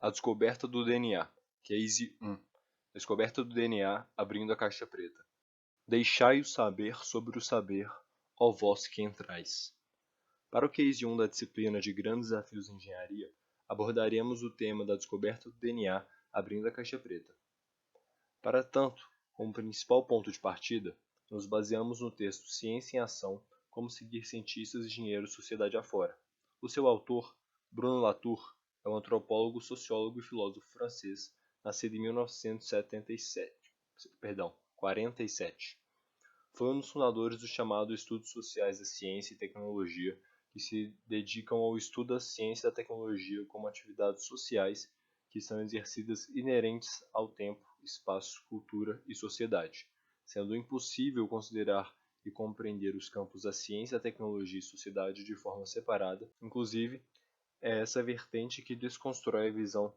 A descoberta do DNA, Case 1. Descoberta do DNA abrindo a caixa preta. Deixai o saber sobre o saber, ó vós que entrais. Para o Case 1 da disciplina de Grandes Desafios em Engenharia, abordaremos o tema da descoberta do DNA abrindo a caixa preta. Para tanto, como principal ponto de partida, nos baseamos no texto Ciência em Ação, como seguir cientistas e engenheiros sociedade afora. O seu autor, Bruno Latour, é um antropólogo, sociólogo e filósofo francês, nascido em 1947. Foi um dos fundadores do chamado Estudos Sociais da Ciência e Tecnologia, que se dedicam ao estudo da ciência e da tecnologia como atividades sociais que são exercidas inerentes ao tempo, espaço, cultura e sociedade, sendo impossível considerar e compreender os campos da ciência, tecnologia e sociedade de forma separada. Inclusive, é essa vertente que desconstrói a visão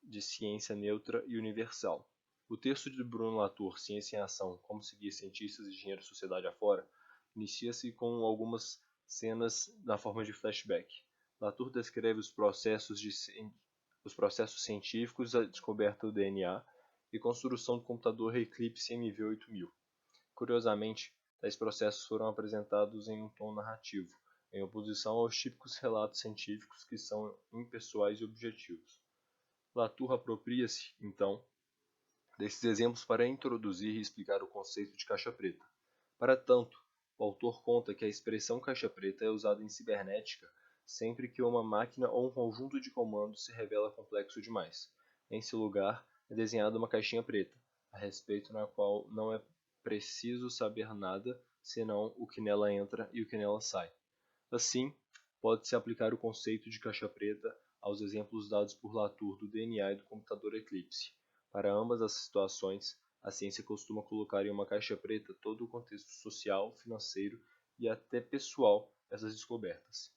de ciência neutra e universal. O texto de Bruno Latour, Ciência em Ação, Como Seguir Cientistas e Engenheiros Sociedade Afora, inicia-se com algumas cenas na forma de flashback. Latour descreve os processos científicos, a descoberta do DNA e construção do computador Eclipse MV8000. Curiosamente, tais processos foram apresentados em um tom narrativo, em oposição aos típicos relatos científicos que são impessoais e objetivos. Latour apropria-se, então, desses exemplos para introduzir e explicar o conceito de caixa preta. Para tanto, o autor conta que a expressão caixa preta é usada em cibernética sempre que uma máquina ou um conjunto de comandos se revela complexo demais. Nesse lugar, é desenhada uma caixinha preta, a respeito na qual não é preciso saber nada senão o que nela entra e o que nela sai. Assim, pode-se aplicar o conceito de caixa preta aos exemplos dados por Latour do DNA e do computador Eclipse. Para ambas as situações, a ciência costuma colocar em uma caixa preta todo o contexto social, financeiro e até pessoal dessas descobertas.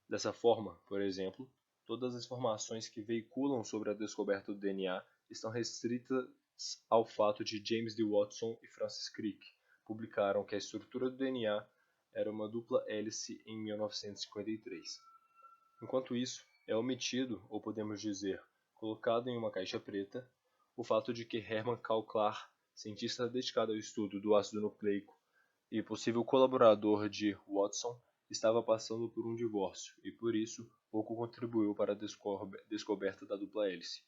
Dessa forma, por exemplo, todas as informações que veiculam sobre a descoberta do DNA estão restritas ao fato de James D. Watson e Francis Crick publicaram que a estrutura do DNA era uma dupla hélice em 1953. Enquanto isso, é omitido, ou podemos dizer, colocado em uma caixa preta, o fato de que Hermann Kauklar, cientista dedicado ao estudo do ácido nucleico e possível colaborador de Watson, estava passando por um divórcio e, por isso, pouco contribuiu para a descoberta da dupla hélice.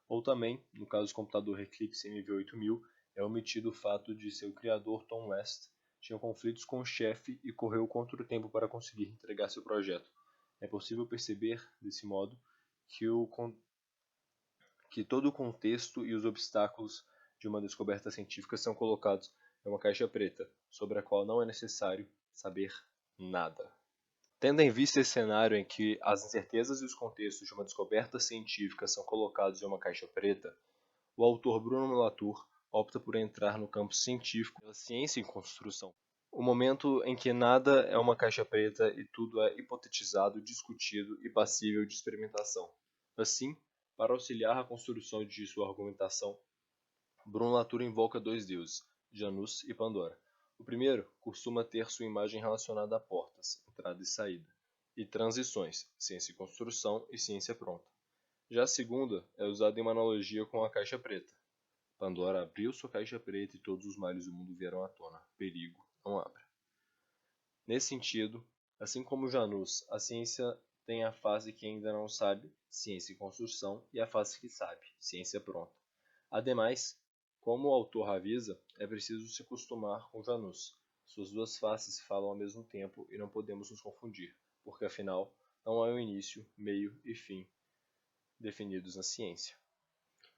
Ou também, no caso do computador Eclipse MV8000, é omitido o fato de seu criador, Tom West, tinha conflitos com o chefe e correu contra o tempo para conseguir entregar seu projeto. É possível perceber, desse modo, que todo o contexto e os obstáculos de uma descoberta científica são colocados em uma caixa preta, sobre a qual não é necessário saber nada. Tendo em vista esse cenário em que as incertezas e os contextos de uma descoberta científica são colocados em uma caixa preta, o autor Bruno Latour opta por entrar no campo científico pela ciência em construção. O momento em que nada é uma caixa preta e tudo é hipotetizado, discutido e passível de experimentação. Assim, para auxiliar a construção de sua argumentação, Bruno Latour invoca dois deuses, Janus e Pandora. O primeiro costuma ter sua imagem relacionada a portas, entrada e saída, e transições, ciência e construção e ciência pronta. Já a segunda é usada em uma analogia com a caixa preta. Pandora abriu sua caixa preta e todos os males do mundo vieram à tona. Perigo, não abra. Nesse sentido, assim como Janus, a ciência tem a fase que ainda não sabe, ciência e construção, e a fase que sabe, ciência pronta. Ademais, como o autor avisa, é preciso se acostumar com Janus. Suas duas faces falam ao mesmo tempo e não podemos nos confundir, porque afinal, não há um início, meio e fim definidos na ciência.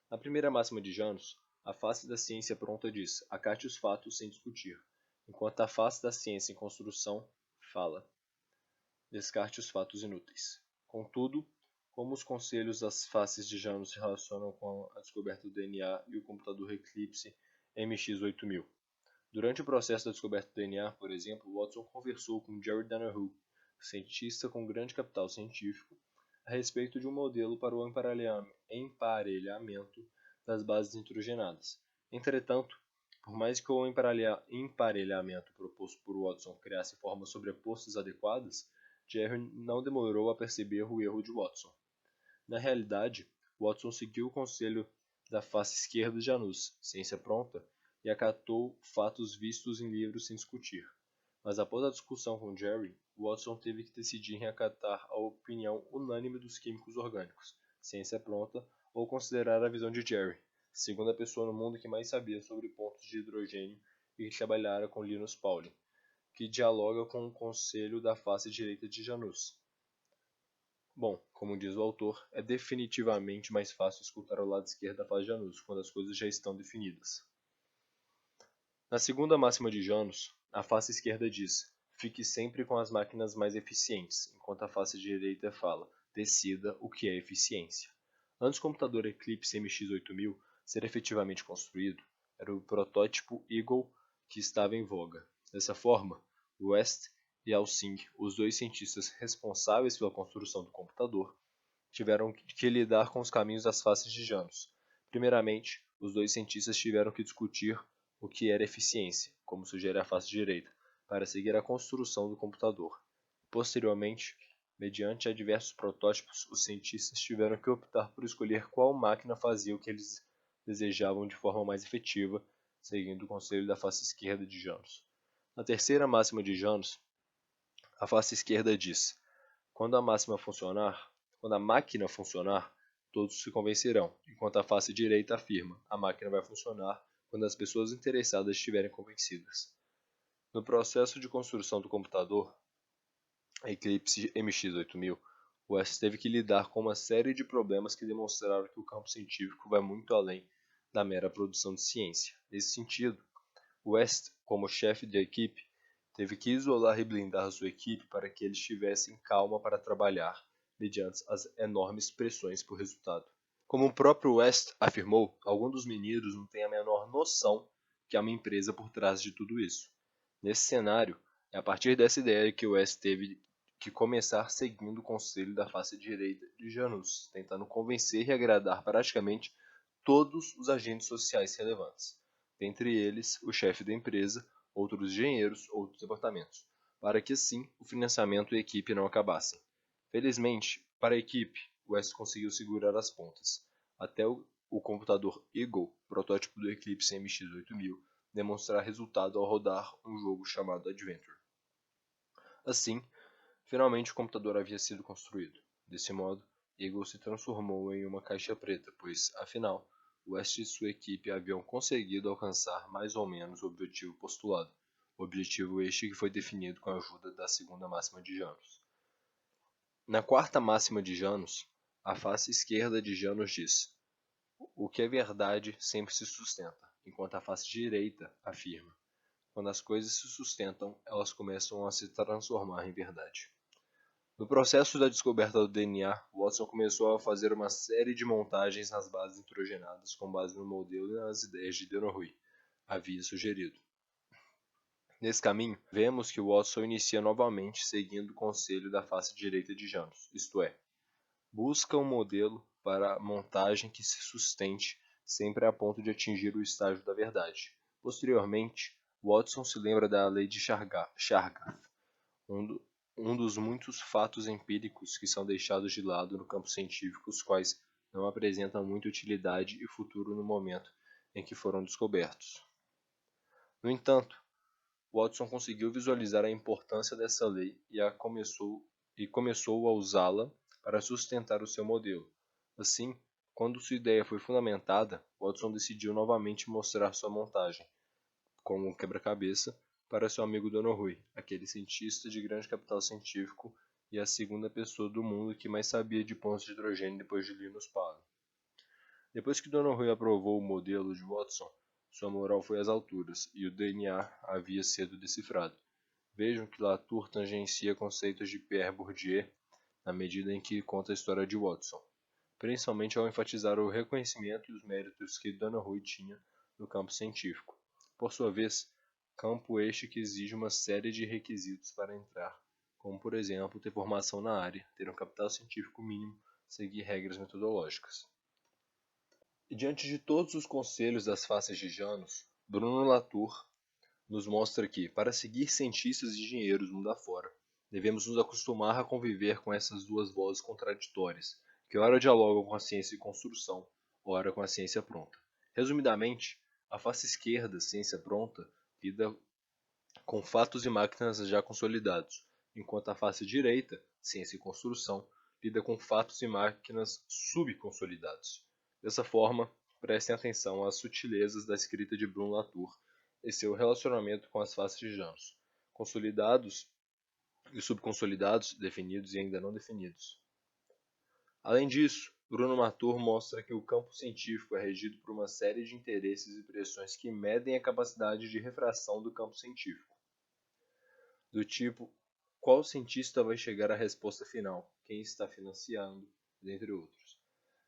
Na primeira máxima de Janus, a face da ciência pronta diz: acate os fatos sem discutir, enquanto a face da ciência em construção fala: descarte os fatos inúteis. Contudo, como os conselhos das faces de Janus se relacionam com a descoberta do DNA e o computador Eclipse MX8000? Durante o processo da descoberta do DNA, por exemplo, Watson conversou com Jerry Donohue, cientista com grande capital científico, a respeito de um modelo para o emparelhamento das bases nitrogenadas. Entretanto, por mais que o emparelhamento proposto por Watson criasse formas sobrepostas adequadas, Jerry não demorou a perceber o erro de Watson. Na realidade, Watson seguiu o conselho da face esquerda de Janus, ciência pronta, e acatou fatos vistos em livros sem discutir. Mas após a discussão com Jerry, Watson teve que decidir em acatar a opinião unânime dos químicos orgânicos, ciência pronta, ou considerar a visão de Jerry, segunda pessoa no mundo que mais sabia sobre pontos de hidrogênio e que trabalhara com Linus Pauling, que dialoga com o conselho da face direita de Janus. Bom, como diz o autor, é definitivamente mais fácil escutar o lado esquerdo da face de Janus, quando as coisas já estão definidas. Na segunda máxima de Janus, a face esquerda diz: fique sempre com as máquinas mais eficientes, enquanto a face direita fala: decida o que é eficiência. Antes do computador Eclipse MX8000 ser efetivamente construído, era o protótipo Eagle que estava em voga. Dessa forma, West e Alsing, os dois cientistas responsáveis pela construção do computador, tiveram que lidar com os caminhos das faces de Janus. Primeiramente, os dois cientistas tiveram que discutir o que era eficiência, como sugere a face direita, para seguir a construção do computador. Posteriormente, mediante a diversos protótipos, os cientistas tiveram que optar por escolher qual máquina fazia o que eles desejavam de forma mais efetiva, seguindo o conselho da face esquerda de Janus. Na terceira máxima de Janus, a face esquerda diz: quando a máquina funcionar, todos se convencerão, enquanto a face direita afirma: a máquina vai funcionar quando as pessoas interessadas estiverem convencidas. No processo de construção do computador Eclipse MX8000, West teve que lidar com uma série de problemas que demonstraram que o campo científico vai muito além da mera produção de ciência. Nesse sentido, West, como chefe da equipe, teve que isolar e blindar sua equipe para que eles tivessem calma para trabalhar, mediante as enormes pressões por resultado. Como o próprio West afirmou, alguns dos meninos não têm a menor noção que há uma empresa por trás de tudo isso. Nesse cenário, é a partir dessa ideia que West teve que começar seguindo o conselho da face direita de Janus, tentando convencer e agradar praticamente todos os agentes sociais relevantes, dentre eles o chefe da empresa, outros engenheiros, outros departamentos, para que assim o financiamento e a equipe não acabassem. Felizmente, para a equipe, West conseguiu segurar as pontas, até o computador Eagle, protótipo do Eclipse MX8000, demonstrar resultado ao rodar um jogo chamado Adventure. Assim, finalmente o computador havia sido construído. Desse modo, Eagle se transformou em uma caixa preta, pois, afinal, West e sua equipe haviam conseguido alcançar mais ou menos o objetivo postulado, objetivo este que foi definido com a ajuda da segunda máxima de Janus. Na quarta máxima de Janus, a face esquerda de Janus diz: o que é verdade sempre se sustenta, enquanto a face direita afirma: quando as coisas se sustentam, elas começam a se transformar em verdade. No processo da descoberta do DNA, Watson começou a fazer uma série de montagens nas bases nitrogenadas com base no modelo e nas ideias de Dennery havia sugerido. Nesse caminho, vemos que Watson inicia novamente seguindo o conselho da face direita de Janus, isto é, busca um modelo para a montagem que se sustente sempre a ponto de atingir o estágio da verdade. Posteriormente, Watson se lembra da lei de Chargaff, um dos muitos fatos empíricos que são deixados de lado no campo científico, os quais não apresentam muita utilidade e futuro no momento em que foram descobertos. No entanto, Watson conseguiu visualizar a importância dessa lei e começou a usá-la para sustentar o seu modelo. Assim, quando sua ideia foi fundamentada, Watson decidiu novamente mostrar sua montagem, como um quebra-cabeça, para seu amigo Dennery, aquele cientista de grande capital científico e a segunda pessoa do mundo que mais sabia de pontos de hidrogênio depois de Linus Pauling. Depois que Dennery aprovou o modelo de Watson, sua moral foi às alturas e o DNA havia sido decifrado. Vejam que Latour tangencia conceitos de Pierre Bourdieu na medida em que conta a história de Watson, principalmente ao enfatizar o reconhecimento e os méritos que Dennery tinha no campo científico. Por sua vez, campo este que exige uma série de requisitos para entrar, como por exemplo ter formação na área, ter um capital científico mínimo, seguir regras metodológicas. E diante de todos os conselhos das faces de Janus, Bruno Latour nos mostra que, para seguir cientistas e engenheiros mundo afora, devemos nos acostumar a conviver com essas duas vozes contraditórias, que ora dialogam com a ciência de construção, ora com a ciência pronta. Resumidamente, a face esquerda, ciência pronta, lida com fatos e máquinas já consolidados, enquanto a face direita, ciência e construção, lida com fatos e máquinas subconsolidados. Dessa forma, prestem atenção às sutilezas da escrita de Bruno Latour e seu relacionamento com as faces de Janos, consolidados e subconsolidados, definidos e ainda não definidos. Além disso, Bruno Latour mostra que o campo científico é regido por uma série de interesses e pressões que medem a capacidade de refração do campo científico. Do tipo, qual cientista vai chegar à resposta final, quem está financiando, dentre outros.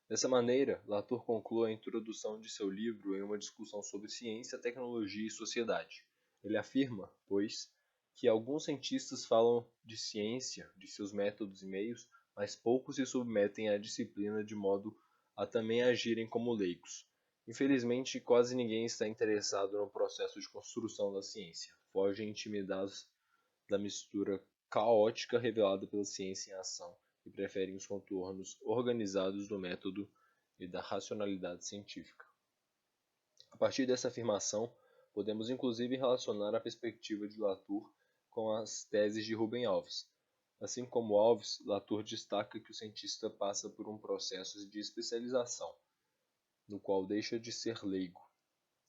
Dessa maneira, Latour conclui a introdução de seu livro em uma discussão sobre ciência, tecnologia e sociedade. Ele afirma, pois, que alguns cientistas falam de ciência, de seus métodos e meios, mas poucos se submetem à disciplina de modo a também agirem como leigos. Infelizmente, quase ninguém está interessado no processo de construção da ciência. Fogem intimidados da mistura caótica revelada pela ciência em ação e preferem os contornos organizados do método e da racionalidade científica. A partir dessa afirmação, podemos inclusive relacionar a perspectiva de Latour com as teses de Rubem Alves. Assim como Alves, Latour destaca que o cientista passa por um processo de especialização, no qual deixa de ser leigo.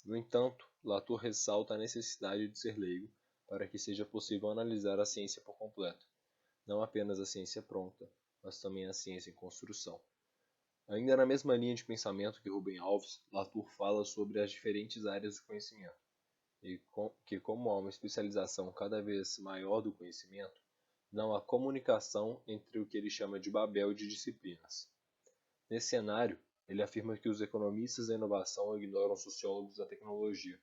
No entanto, Latour ressalta a necessidade de ser leigo para que seja possível analisar a ciência por completo, não apenas a ciência pronta, mas também a ciência em construção. Ainda na mesma linha de pensamento que Rubem Alves, Latour fala sobre as diferentes áreas do conhecimento, e que como há uma especialização cada vez maior do conhecimento, não há comunicação entre o que ele chama de Babel de disciplinas. Nesse cenário, ele afirma que os economistas da inovação ignoram os sociólogos da tecnologia.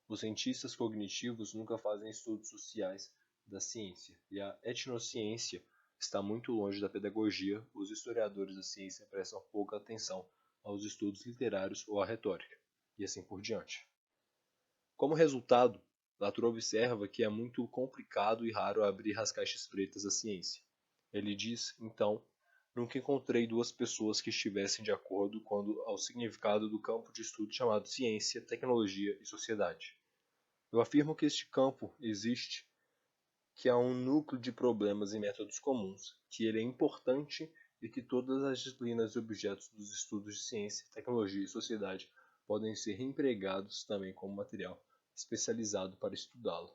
Os cientistas cognitivos nunca fazem estudos sociais da ciência, e a etnociência está muito longe da pedagogia. Os historiadores da ciência prestam pouca atenção aos estudos literários ou à retórica, e assim por diante. Como resultado, Latour observa que é muito complicado e raro abrir as caixas pretas da ciência. Ele diz, então, nunca encontrei duas pessoas que estivessem de acordo quanto ao significado do campo de estudo chamado ciência, tecnologia e sociedade. Eu afirmo que este campo existe, que há um núcleo de problemas e métodos comuns, que ele é importante e que todas as disciplinas e objetos dos estudos de ciência, tecnologia e sociedade podem ser empregados também como material especializado para estudá-lo.